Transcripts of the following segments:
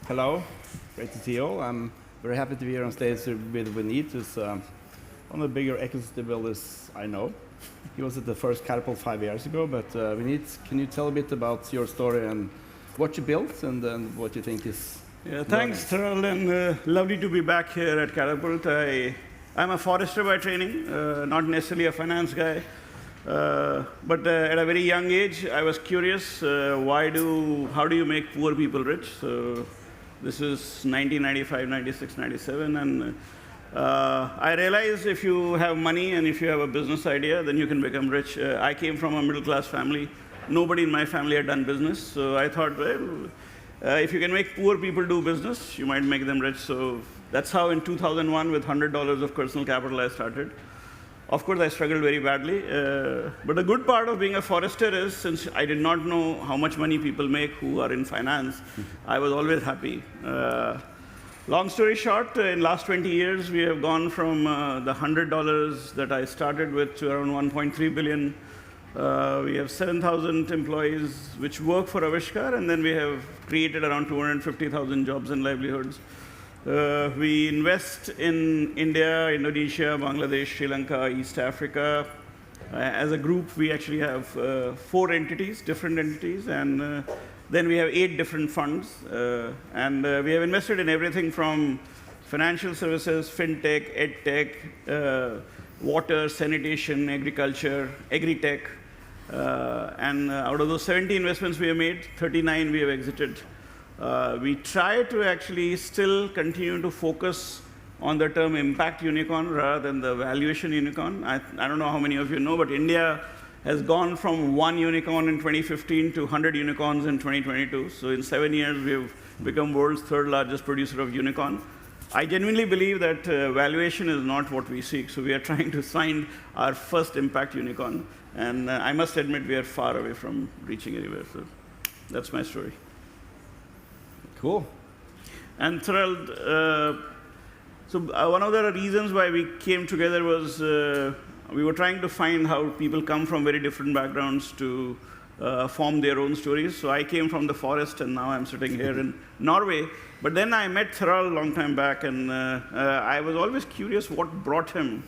Hello, great to see you all. I'm very happy to be here on stage with Vineet, who's one of the bigger ecosystem builders I know. He was at the first Katapult 5 years ago, but Vineet, can you tell a bit about your story and what you built and what you think is... Yeah, thanks, Tharald, and lovely to be back here at Katapult. I'm a forester by training, not necessarily a finance guy. But at a very young age, I was curious, how do you make poor people rich? So this is 1995, 96, 97, and I realized if you have money and if you have a business idea, then you can become rich. I came from a middle-class family. Nobody in my family had done business, so I thought, well, if you can make poor people do business, you might make them rich. So that's how in 2001, with $100 of personal capital, I started. Of course, I struggled very badly. But the good part of being a forester is, since I did not know how much money people make who are in finance, I was always happy. Long story short, in last 20 years, we have gone from the $100 that I started with to around 1.3 billion. We have 7,000 employees which work for Aavishkaar, and then we have created around 250,000 jobs and livelihoods. We invest in India, Indonesia, Bangladesh, Sri Lanka, East Africa. As a group, we actually have 4 entities, different entities, and then we have 8 different funds. And we have invested in everything from financial services, fintech, edtech, water, sanitation, agriculture, agri-tech. And out of those 70 investments we have made, 39 we have exited. We try to actually still continue to focus on the term impact unicorn rather than the valuation unicorn. I don't know how many of you know, but India has gone from 1 unicorn in 2015 to 100 unicorns in 2022. So in 7 years, we've become world's 3rd largest producer of unicorn. I genuinely believe that valuation is not what we seek. So we are trying to find our first impact unicorn. And I must admit, we are far away from reaching anywhere. So that's my story. Cool. And Tharald, one of the reasons why we came together was we were trying to find how people come from very different backgrounds to form their own stories. So I came from the forest, and now I'm sitting here in Norway. But then I met Tharald a long time back, and I was always curious what brought him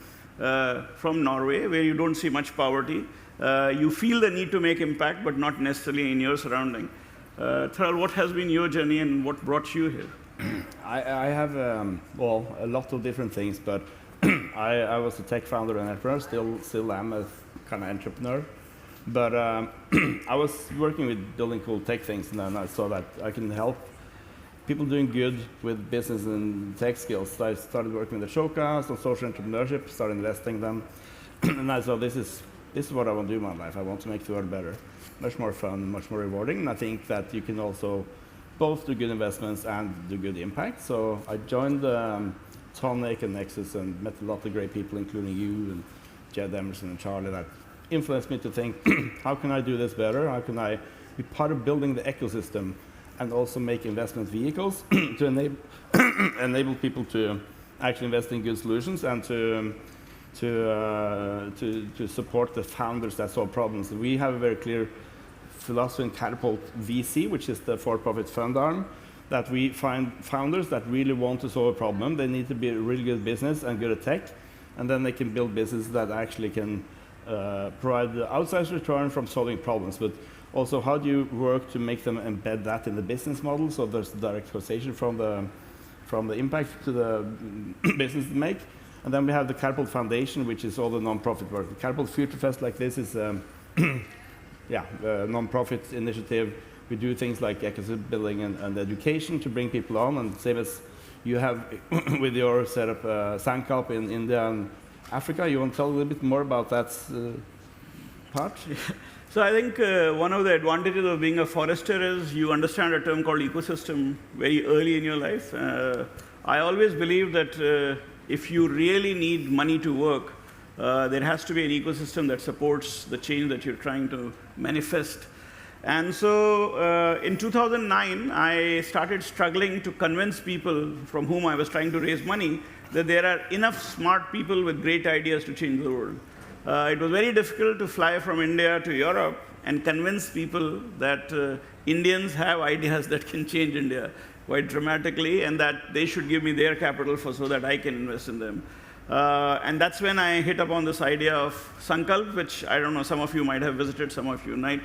from Norway, where you don't see much poverty. You feel the need to make impact, but not necessarily in your surrounding. Tharald, what has been your journey and what brought you here? I have, well, a lot of different things, but I was a tech founder and entrepreneur, still am a kind of entrepreneur. But I was working with building cool tech things, and then I saw that I can help people doing good with business and tech skills. So I started working with Ashoka on social entrepreneurship, started investing them, and I saw this is what I want to do in my life. I want to make the world better. Much more fun, much more rewarding, and I think that you can also both do good investments and do good impact. So I joined Tonic and Nexus and met a lot of great people, including you and Jed Emerson and Charlie, that influenced me to think, how can I do this better? How can I be part of building the ecosystem and also make investment vehicles to enable people to actually invest in good solutions and to support the founders that solve problems. We have a very clear philosophy in Katapult VC, which is the for-profit fund arm, that we find founders that really want to solve a problem. They need to be a really good business and good at tech, and then they can build business that actually can provide the outsized return from solving problems. But also, how do you work to make them embed that in the business model so there's direct causation from the impact to the business they make? And then we have the Katapult Foundation, which is all the non-profit work. The Katapult Future Fest like this is a non-profit initiative. We do things like ecosystem building and education to bring people on, and same as you have with your setup, Sankalp in India and Africa. You want to tell a little bit more about that part? So I think one of the advantages of being a forester is you understand a term called ecosystem very early in your life. I always believe that if you really need money to work, there has to be an ecosystem that supports the change that you're trying to manifest. And so in 2009, I started struggling to convince people from whom I was trying to raise money that there are enough smart people with great ideas to change the world. It was very difficult to fly from India to Europe and convince people that Indians have ideas that can change India. quite dramatically, and that they should give me their capital so that I can invest in them. And that's when I hit upon this idea of Sankalp, which I don't know, some of you might have visited, some of you might,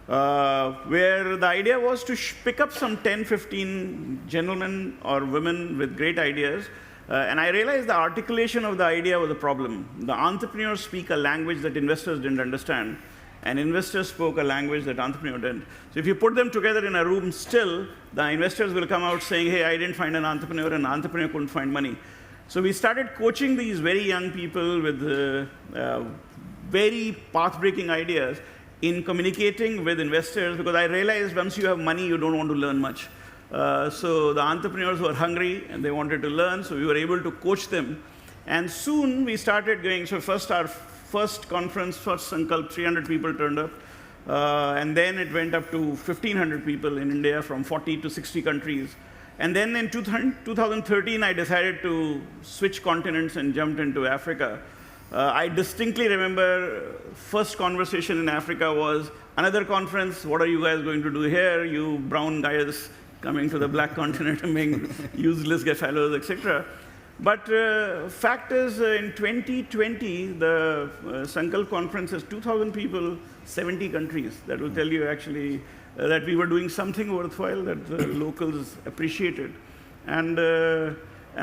where the idea was to pick up some 10, 15 gentlemen or women with great ideas. And I realized the articulation of the idea was a problem. The entrepreneurs speak a language that investors didn't understand, and investors spoke a language that entrepreneurs didn't. So if you put them together in a room still, the investors will come out saying, hey, I didn't find an entrepreneur, and the entrepreneur couldn't find money. So we started coaching these very young people with very path-breaking ideas in communicating with investors, because I realized once you have money, you don't want to learn much. So the entrepreneurs were hungry and they wanted to learn, so we were able to coach them. And soon we started going, so our first conference, first Sankalp, 300 people turned up. And then it went up to 1,500 people in India from 40 to 60 countries. And then in 2013, I decided to switch continents and jumped into Africa. I distinctly remember first conversation in Africa was another conference. What are you guys going to do here? You brown guys coming to the black continent and being useless fellows, etc. But fact is, in 2020, the Sankalp conference has 2,000 people, 70 countries. That will tell you actually that we were doing something worthwhile that the locals appreciated. And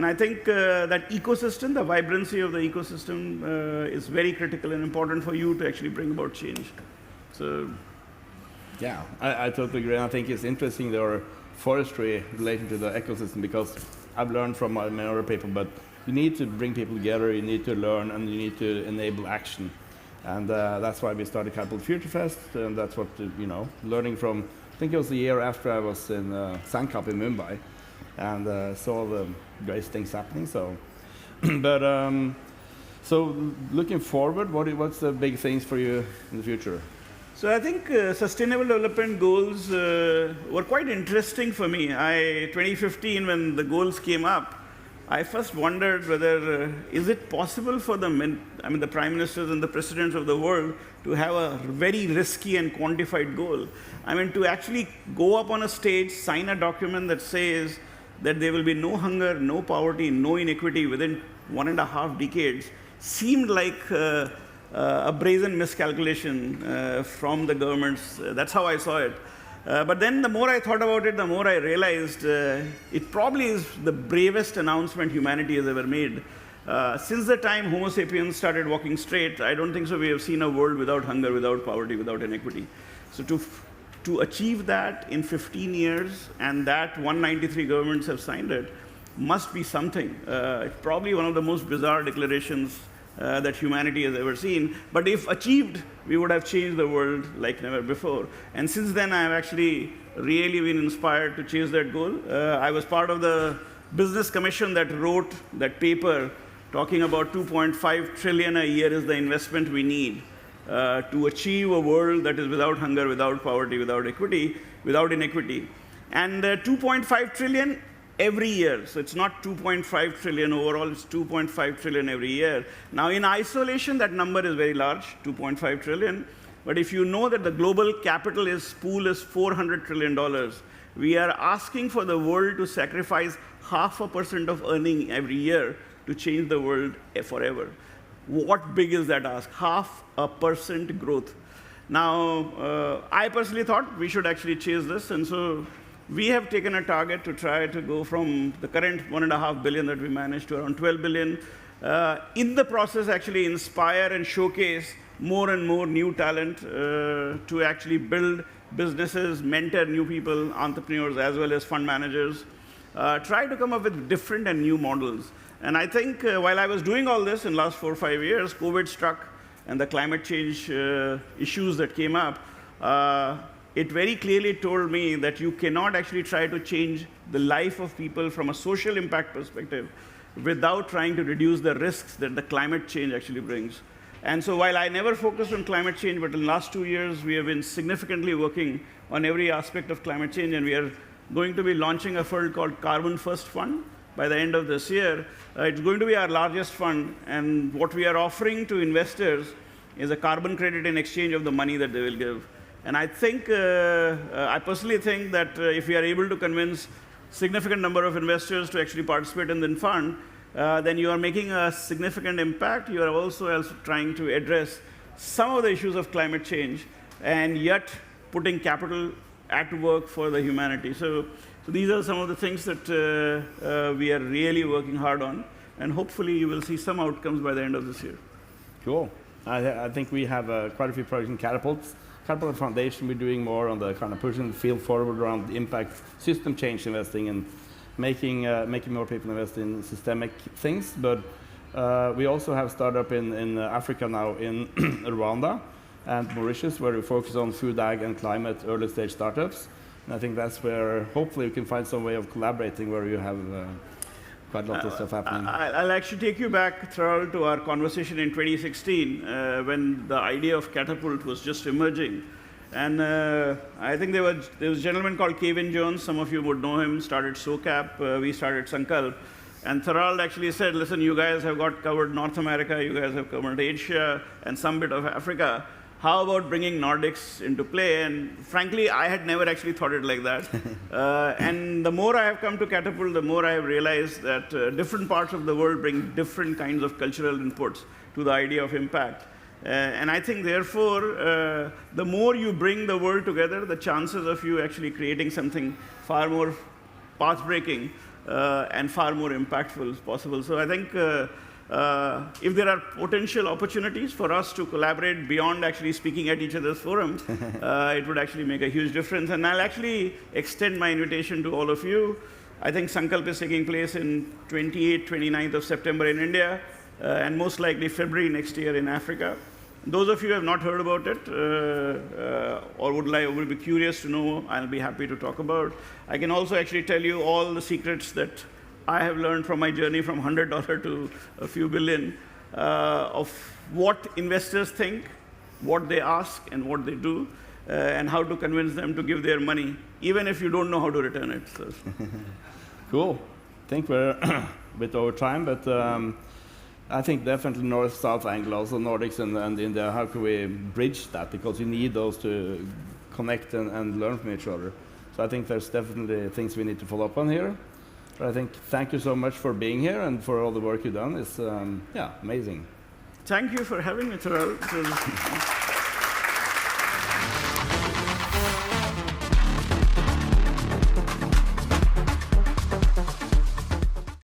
I think that ecosystem, the vibrancy of the ecosystem is very critical and important for you to actually bring about change. So, yeah, I totally agree. I think it's interesting your forestry related to the ecosystem, because I've learned from my other people, but you need to bring people together, you need to learn, and you need to enable action. And that's why we started Katapult Future Fest, and that's what, learning from, I think it was the year after I was in Sankalp in Mumbai, and saw the great things happening. So, so looking forward, what's the big things for you in the future? So I think sustainable development goals were quite interesting for me. 2015, when the goals came up, I first wondered whether is it possible for the prime ministers and the presidents of the world to have a very risky and quantified goal. To actually go up on a stage, sign a document that says that there will be no hunger, no poverty, no inequity within 1.5 decades seemed like a brazen miscalculation from the governments. That's how I saw it. But then the more I thought about it, the more I realized it probably is the bravest announcement humanity has ever made. Since the time Homo sapiens started walking straight, I don't think so we have seen a world without hunger, without poverty, without inequity. So to achieve that in 15 years, and that 193 governments have signed it, must be something. It's probably one of the most bizarre declarations that humanity has ever seen. But if achieved, we would have changed the world like never before. And since then, I have actually really been inspired to chase that goal. I was part of the business commission that wrote that paper talking about 2.5 trillion a year is the investment we need to achieve a world that is without hunger, without poverty, without inequity. And 2.5 trillion every year. So it's not 2.5 trillion overall, it's 2.5 trillion every year. Now in isolation, that number is very large, 2.5 trillion. But if you know that the global capital pool is $400 trillion, we are asking for the world to sacrifice 0.5% of earning every year to change the world forever. What big is that ask? 0.5% growth. Now, I personally thought we should actually chase this, and so we have taken a target to try to go from the current 1.5 billion that we managed to around 12 billion. In the process, actually inspire and showcase more and more new talent to actually build businesses, mentor new people, entrepreneurs, as well as fund managers. Try to come up with different and new models. And I think while I was doing all this in the last 4 or 5 years, COVID struck and the climate change issues that came up, it very clearly told me that you cannot actually try to change the life of people from a social impact perspective without trying to reduce the risks that the climate change actually brings. And so while I never focused on climate change, but in the last 2 years, we have been significantly working on every aspect of climate change, and we are going to be launching a fund called Carbon First Fund by the end of this year. It's going to be our largest fund, and what we are offering to investors is a carbon credit in exchange of the money that they will give. And I think, I personally think that if we are able to convince significant number of investors to actually participate in the fund, then you are making a significant impact. You are also trying to address some of the issues of climate change, and yet putting capital at work for the humanity. So these are some of the things that we are really working hard on, and hopefully you will see some outcomes by the end of this year. Cool. I think we have quite a few projects in Katapult. Katapult Foundation, we're doing more on the kind of pushing the field forward around the impact system change investing and making more people invest in systemic things. But we also have startup in Africa now, in Rwanda and Mauritius, where we focus on food, ag, and climate early stage startups. And I think that's where hopefully we can find some way of collaborating where you have quite a lot of stuff happening. I'll actually take you back, Tharald, to our conversation in 2016 when the idea of Katapult was just emerging. And I think there was a gentleman called Kevin Jones, some of you would know him, started SOCAP, we started Sankalp. And Tharald actually said, listen, you guys have got covered North America, you guys have covered Asia, and some bit of Africa. How about bringing Nordics into play? And frankly, I had never actually thought it like that. And the more I have come to Katapult, the more I have realized that different parts of the world bring different kinds of cultural inputs to the idea of impact. And I think, therefore, the more you bring the world together, the chances of you actually creating something far more path-breaking and far more impactful is possible. So I think if there are potential opportunities for us to collaborate beyond actually speaking at each other's forum, it would actually make a huge difference. And I'll actually extend my invitation to all of you. I think Sankalp is taking place in 28th, 29th of September in India, and most likely February next year in Africa. Those of you who have not heard about it or would be curious to know, I'll be happy to talk about. I can also actually tell you all the secrets that I have learned from my journey from $100 to a few billion of what investors think, what they ask, and what they do, and how to convince them to give their money, even if you don't know how to return it. So. Cool. I think we're a bit over time, but I think definitely north-south angle, also Nordics and India. How can we bridge that? Because you need those to connect and learn from each other. So I think there's definitely things we need to follow up on here. But I think thank you so much for being here and for all the work you've done. It's amazing. Thank you for having me, Tharald.